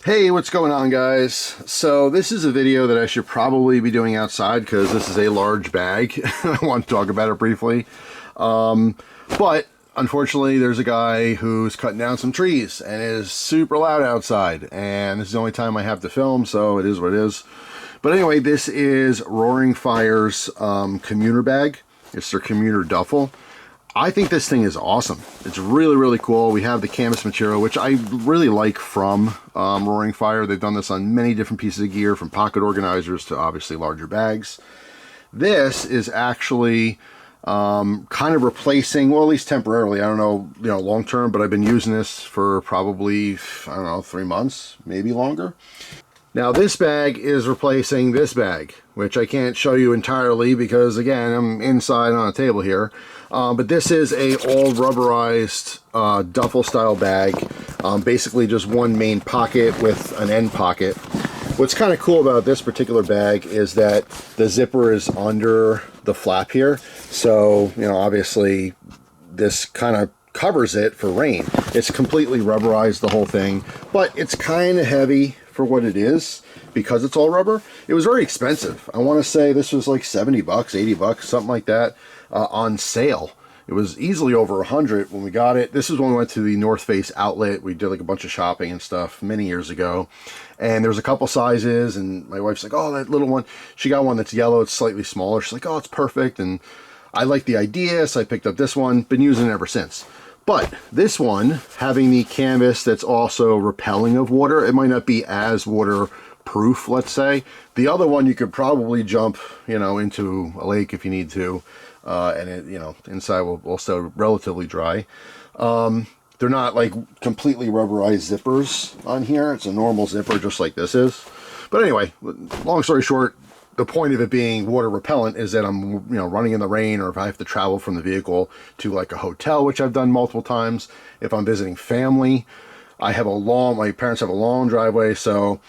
Hey, what's going on, guys? So this is a video that I should probably be doing outside because this is a large bag. I want to talk about it briefly. But unfortunately, there's a guy who's cutting down some trees and it is super loud outside. And this is the only time I have to film, so it is what it is. But anyway, this is Roaring Fire's Commuter bag. It's their Commuter Duffel. I think this thing is awesome. It's really, really cool. We have the canvas material, which I really like from Roaring Fire. They've done this on many different pieces of gear, from pocket organizers to obviously larger bags. This is actually kind of replacing, well, at least temporarily, I don't know, long term, but I've been using this for probably, I don't know, 3 months, maybe longer. Now this bag is replacing this bag, which I can't show you entirely because, again, I'm inside on a table here. But this is a all rubberized duffel style bag, basically just one main pocket with an end pocket. What's kind of cool about this particular bag is that the zipper is under the flap here. So, obviously this kind of covers it for rain. It's completely rubberized, the whole thing, but it's kind of heavy for what it is because it's all rubber. It was very expensive. I want to say this was like 70 bucks, 80 bucks, something like that, on sale. It was easily over 100 when we got it. This is when we went to the North Face outlet. We did like a bunch of shopping and stuff many years ago. And there's a couple sizes, and my wife's like, oh, that little one. She got one that's yellow. It's slightly smaller. She's like, oh, it's perfect. And I like the idea, so I picked up this one. Been using it ever since. But this one, having the canvas that's also repelling of water, it might not be as waterproof, let's say. The other one, you could probably jump, into a lake if you need to. And it, inside will stay relatively dry. They're not like completely rubberized zippers on here. It's a normal zipper just like this is. But anyway, long story short, the point of it being water repellent is that I'm, running in the rain, or if I have to travel from the vehicle to like a hotel, which I've done multiple times. If I'm visiting family, my parents have a long driveway, so,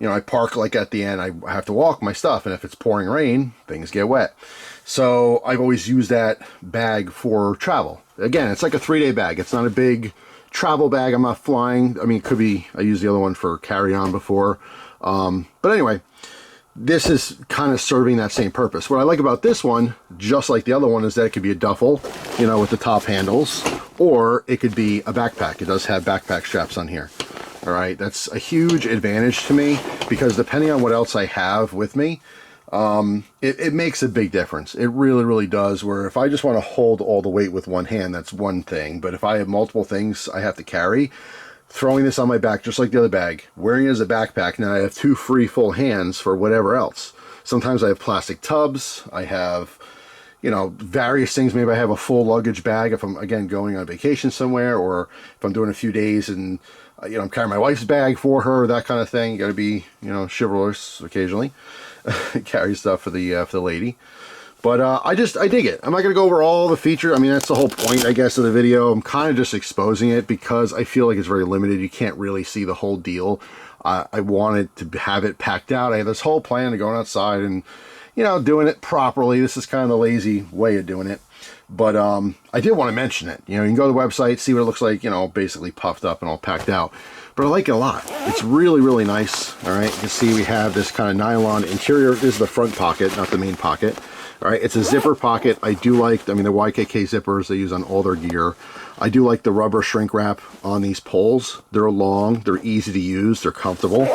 I park like at the end. I have to walk my stuff, and if it's pouring rain, things get wet. So I've always used that bag for travel. Again, it's like a 3-day bag. It's not a big travel bag. I'm not flying. I mean, it could be, I used the other one for carry-on before. But anyway, this is kind of serving that same purpose. What I like about this one, just like the other one, is that it could be a duffel, with the top handles, or it could be a backpack. It does have backpack straps on here. All right, that's a huge advantage to me because depending on what else I have with me, it makes a big difference. It really, really does. Where if I just want to hold all the weight with one hand, that's one thing. But if I have multiple things I have to carry, throwing this on my back, just like the other bag, wearing it as a backpack, now I have 2 free full hands for whatever else. Sometimes I have plastic tubs. I have, various things. Maybe I have a full luggage bag if I'm, again, going on vacation somewhere, or if I'm doing a few days and, I'm carrying my wife's bag for her, that kind of thing. You got to be, chivalrous occasionally. Carry stuff for the lady. But I dig it. I'm not going to go over all the features. I mean, that's the whole point, I guess, of the video. I'm kind of just exposing it because I feel like it's very limited. You can't really see the whole deal. I wanted to have it packed out. I had this whole plan of going outside and, doing it properly. This is kind of the lazy way of doing it. But I did want to mention it. You can go to the website, see what it looks like, basically puffed up and all packed out. But I like it a lot. It's really, really nice. All right, you can see we have this kind of nylon interior. This is the front pocket, not the main pocket. All right, it's a zipper pocket. I do like, the YKK zippers they use on all their gear. I do like the rubber shrink wrap on these poles. They're long, they're easy to use, they're comfortable.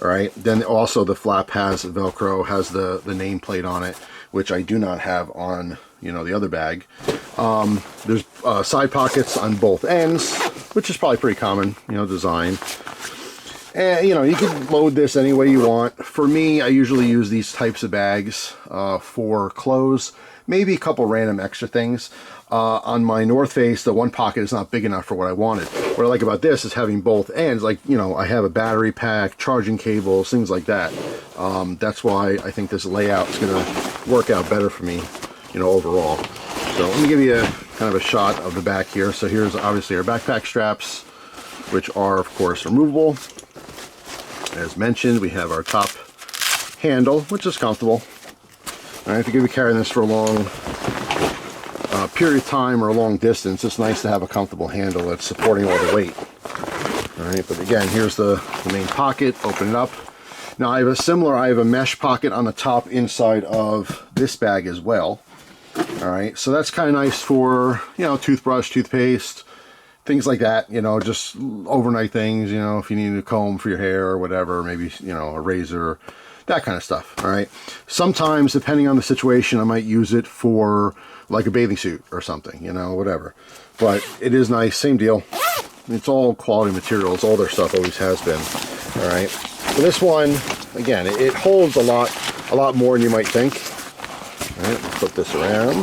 All right, then also the flap has Velcro, has the nameplate on it, which I do not have on, the other bag. There's side pockets on both ends, which is probably pretty common, design. And, you can load this any way you want. For me, I usually use these types of bags for clothes, maybe a couple random extra things. On my North Face, the one pocket is not big enough for what I wanted. What I like about this is having both ends. Like, I have a battery pack, charging cables, things like that. That's why I think this layout is going to work out better for me, overall. So let me give you kind of a shot of the back here. So here's obviously our backpack straps, which are, of course, removable. As mentioned, we have our top handle, which is comfortable. All right, if you're going to be carrying this for a long period of time or a long distance, it's nice to have a comfortable handle that's supporting all the weight. All right, but again, here's the main pocket. Open it up. Now I have a mesh pocket on the top inside of this bag as well. All right, so that's kind of nice for, you know, toothbrush, toothpaste, things like that, you know, just overnight things, you know, if you need a comb for your hair or whatever, maybe, you know, a razor, that kind of stuff. All right, sometimes depending on the situation, I might use it for like a bathing suit or something, you know, whatever. But it is nice, same deal. It's all quality materials, all their stuff always has been. All right, so this one, again, it holds a lot more than you might think. All right, let's flip this around. All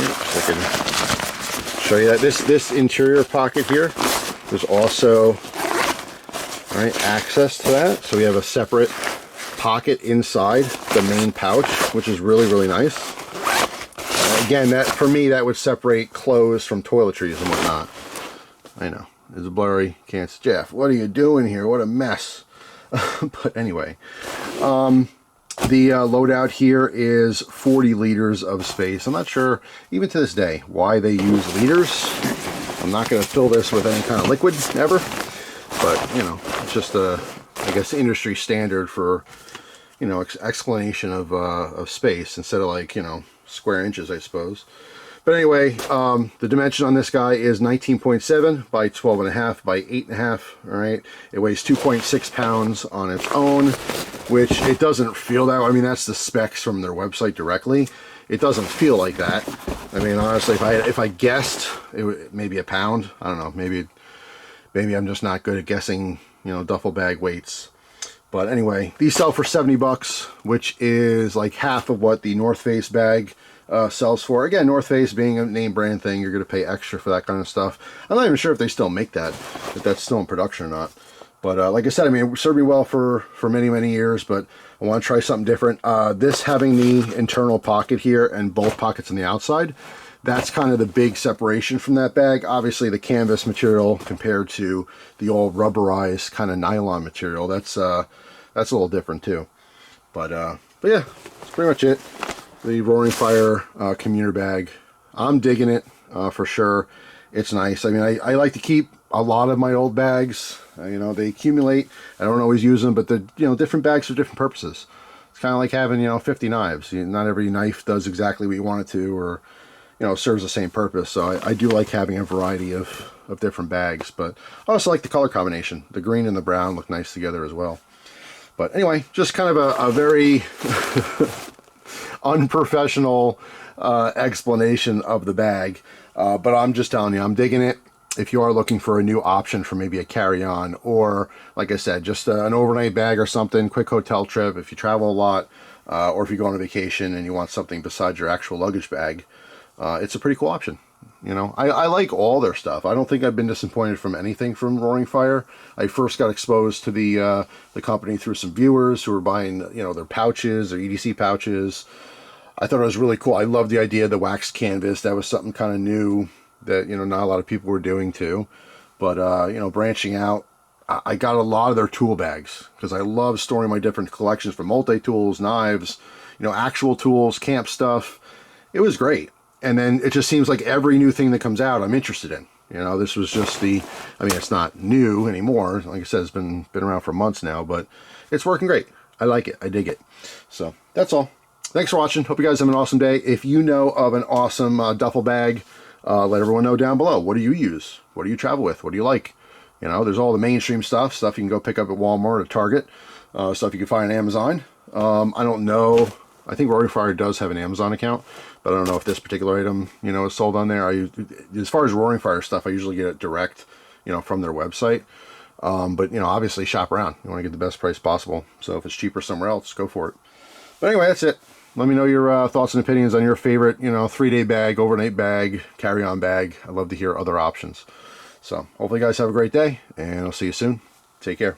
right, so I can show you that this interior pocket here, there's also, all right, access to that. So we have a separate pocket inside the main pouch, which is really, really nice. Again, that for me, that would separate clothes from toiletries and whatnot. I know, it's blurry, can't see. Jeff, what are you doing here? What a mess. But anyway, the loadout here is 40 liters of space. I'm not sure, even to this day, why they use liters. I'm not going to fill this with any kind of liquid, ever. But, you know, it's just a, I guess, industry standard for, you know, explanation of space instead of, like, you know, square inches, I suppose. But anyway, the dimension on this guy is 19.7 by 12.5 by 8.5. All right, it weighs 2.6 pounds on its own, which it doesn't feel that way. I mean, that's the specs from their website directly. It doesn't feel like that. I mean, honestly, if I guessed, it would maybe a pound. I don't know. Maybe I'm just not good at guessing, you know, duffel bag weights. But anyway, these sell for 70 bucks, which is like half of what the North Face bag sells for. Again, North Face being a name brand thing, you're going to pay extra for that kind of stuff. I'm not even sure if they still make that, if that's still in production or not. But like I said, I mean, it served me well for many, many years, but I want to try something different. This having the internal pocket here and both pockets on the outside, that's kind of the big separation from that bag. Obviously, the canvas material compared to the old rubberized kind of nylon material, that's a little different too. But yeah, that's pretty much it. The Roaring Fire Commuter bag. I'm digging it for sure. It's nice. I mean, I like to keep a lot of my old bags. You know, they accumulate. I don't always use them, but you know, different bags for different purposes. It's kind of like having, you know, 50 knives. Not every knife does exactly what you want it to, or, you know, serves the same purpose. So I do like having a variety of different bags, but I also like the color combination. The green and the brown look nice together as well. But anyway, just kind of a very unprofessional explanation of the bag. But I'm just telling you, I'm digging it. If you are looking for a new option for maybe a carry-on, or like I said, just an overnight bag or something, quick hotel trip, if you travel a lot, or if you go on a vacation and you want something besides your actual luggage bag, it's a pretty cool option. You know, I like all their stuff. I don't think I've been disappointed from anything from Roaring Fire. I first got exposed to the company through some viewers who were buying, you know, their pouches, their EDC pouches. I thought it was really cool. I love the idea of the waxed canvas. That was something kind of new that, you know, not a lot of people were doing too. But, you know, branching out, I got a lot of their tool bags because I love storing my different collections from multi-tools, knives, you know, actual tools, camp stuff. It was great. And then it just seems like every new thing that comes out, I'm interested in. You know, this was just I mean, it's not new anymore. Like I said, it's been around for months now, but it's working great. I like it. I dig it. So that's all. Thanks for watching. Hope you guys have an awesome day. If you know of an awesome duffel bag, let everyone know down below. What do you use? What do you travel with? What do you like? You know, there's all the mainstream stuff you can go pick up at Walmart or Target, stuff you can find on Amazon. I don't know. I think Roaring Fire does have an Amazon account, but I don't know if this particular item, you know, is sold on there. As far as Roaring Fire stuff, I usually get it direct, you know, from their website. But, you know, obviously shop around. You want to get the best price possible. So if it's cheaper somewhere else, go for it. But anyway, that's it. Let me know your thoughts and opinions on your favorite, you know, 3-day bag, overnight bag, carry-on bag. I'd love to hear other options. So hopefully you guys have a great day, and I'll see you soon. Take care.